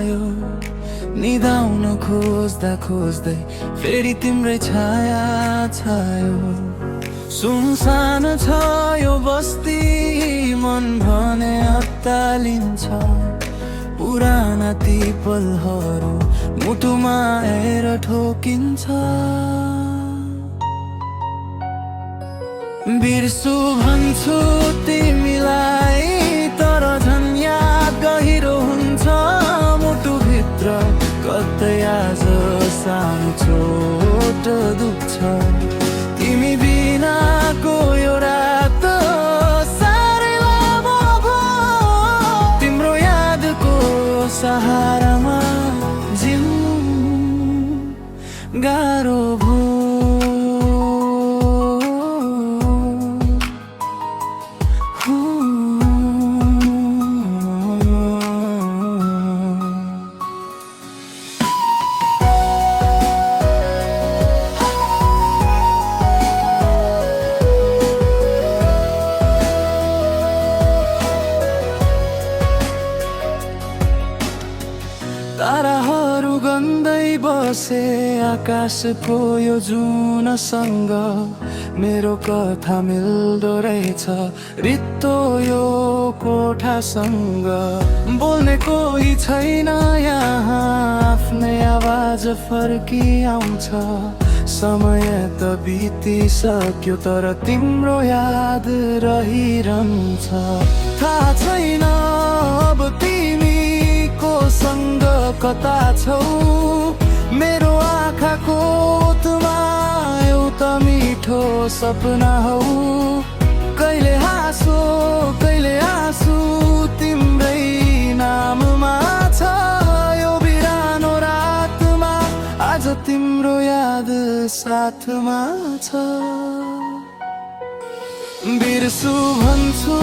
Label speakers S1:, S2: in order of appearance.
S1: आयो निदाउन खोज्दा खोज्दै फेरि तिम्रै छाया छायो। सुनसान छ यो बस्ती मन भने अत्तालिन्छ, पुराना ती पलहरू मुटुमा आएर ठोकिन्छ। बिर्सु भन्छु तिमीलाई तर झन् याद गहिरो हुन्छ मुटुभित्र, कतै आज सानो चोट दुख्छ। तिमी बिनाको यो रात साह्रै लामो भयो, तिम्रो यादको सहारामा जिउनु गाह्रो भयो। ताराहरू गन्दै बसे आकाशको यो जुनसँग, मेरो कथा मिल्दो रहेछ रित्तो यो कोठासँग। बोल्ने कोही छैन यहाँ, आफ्नै आवाज फर्किआउँछ। समय त बितिसक्यो तर तिम्रो याद रहिरहन्छ। थाहा छैन अब तिमी सँग कता छौ, मेरो आँखाको ओतमा एउटा मिठो सपना हौ। कहिले हाँसो कहिले आँसु तिम्रै नाममा छ, यो बिरानो रातमा आज तिम्रो याद साथमा छ। बिर्सु भन्छु